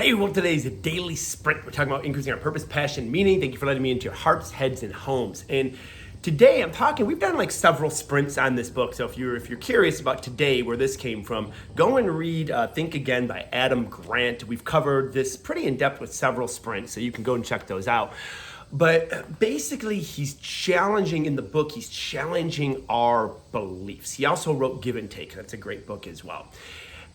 Hey, well, today's a daily sprint. We're talking about increasing our purpose, passion, meaning. Thank you for letting me into your hearts, heads, and homes. And today we've done like several sprints on this book. So if you're curious about today, where this came from, go and read Think Again by Adam Grant. We've covered this pretty in depth with several sprints, so you can go and check those out. But basically, he's challenging our beliefs. He also wrote Give and Take. That's a great book as well.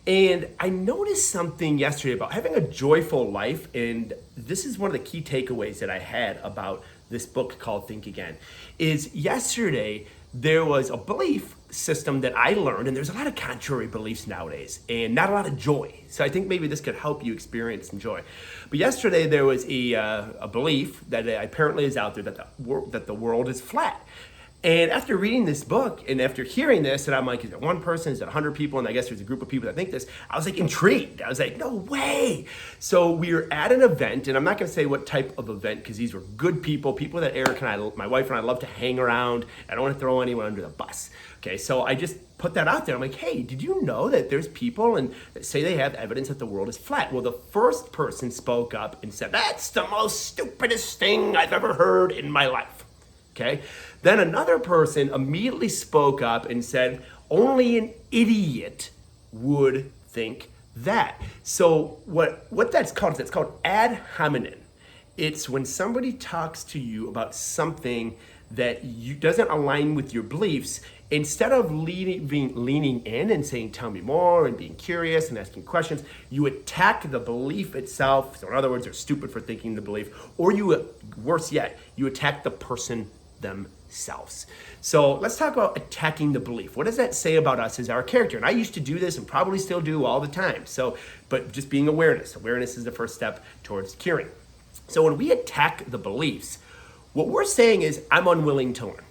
And I noticed something yesterday about having a joyful life, and this is one of the key takeaways that I had about this book called Think Again, is yesterday there was a belief system that I learned, and there's a lot of contrary beliefs nowadays, and not a lot of joy. So I think maybe this could help you experience some joy. But yesterday there was a belief that apparently is out there that the world is flat. And after reading this book and after hearing this, and I'm like, is it one person? Is it 100 people? And I guess there's a group of people that think this. I was like intrigued. I was like, no way. So we were at an event, and I'm not going to say what type of event because these were good people that Eric and I, my wife and I, love to hang around. I don't want to throw anyone under the bus. Okay, so I just put that out there. I'm like, hey, did you know that there's people that say they have evidence that the world is flat? Well, the first person spoke up and said, that's the most stupidest thing I've ever heard in my life. Okay. Then another person immediately spoke up and said, only an idiot would think that. So what that's called is called ad hominem. It's when somebody talks to you about something that doesn't align with your beliefs, instead of leaning in and saying, tell me more, and being curious and asking questions, you attack the belief itself. So in other words, they're stupid for thinking the belief, or worse yet, you attack the person themselves. So let's talk about attacking the belief. What does that say about us as our character? And I used to do this and probably still do all the time. But just being awareness is the first step towards curing. So when we attack the beliefs, what we're saying is, I'm unwilling to learn.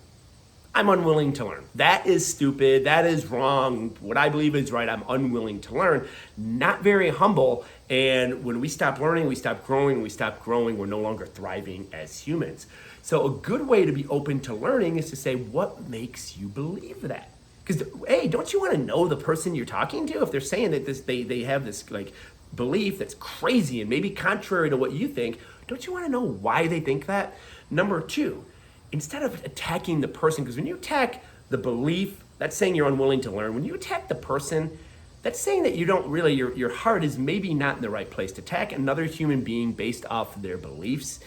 I'm unwilling to learn. That is stupid. That is wrong. What I believe is right. I'm unwilling to learn. Not very humble. And when we stop learning, we stop growing. We stop growing. We're no longer thriving as humans. So a good way to be open to learning is to say, what makes you believe that? Because, hey, don't you want to know the person you're talking to? If they're saying that they have this like belief that's crazy and maybe contrary to what you think, don't you want to know why they think that? Number two, instead of attacking the person, because when you attack the belief, that's saying you're unwilling to learn. When you attack the person, that's saying that you don't really, your heart is maybe not in the right place. To attack another human being based off their beliefs,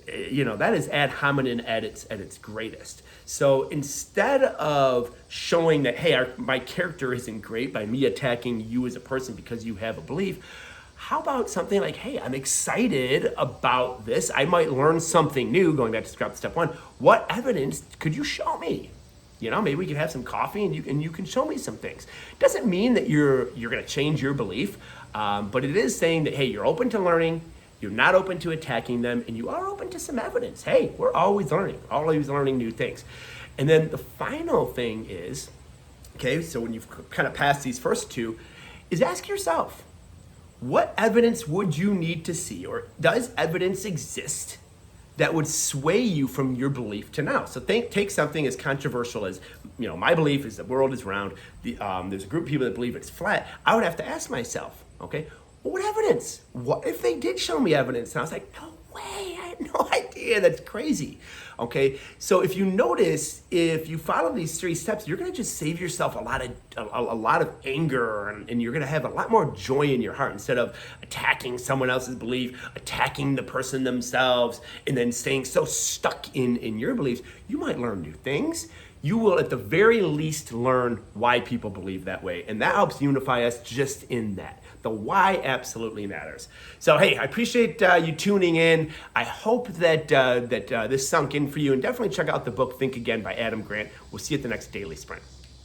that is ad hominem at its greatest. So instead of showing that, hey, my character isn't great by me attacking you as a person because you have a belief, how about something like, hey, I'm excited about this. I might learn something new, going back to step one. What evidence could you show me? Maybe we could have some coffee and you can show me some things. Doesn't mean that you're going to change your belief, but it is saying that, hey, you're open to learning, you're not open to attacking them, and you are open to some evidence. Hey, we're always learning new things. And then the final thing is, okay, so when you've kind of passed these first two, is ask yourself, what evidence would you need to see, or does evidence exist that would sway you from your belief to now? So take something as controversial as, my belief is the world is round. There's a group of people that believe it's flat. I would have to ask myself, okay, well, what evidence? What if they did show me evidence? And I was like, no way, I had no idea. That's crazy. Okay, so if you notice, if you follow these three steps, you're going to just save yourself a lot of anger, and you're going to have a lot more joy in your heart instead of attacking someone else's belief, attacking the person themselves, and then staying so stuck in your beliefs. You might learn new things. You will, at the very least, learn why people believe that way, and that helps unify us just in that. The why absolutely matters. So, hey, I appreciate you tuning in. I hope that this sunk in for you, and definitely check out the book Think Again by Adam Grant. We'll see you at the next Daily Sprint.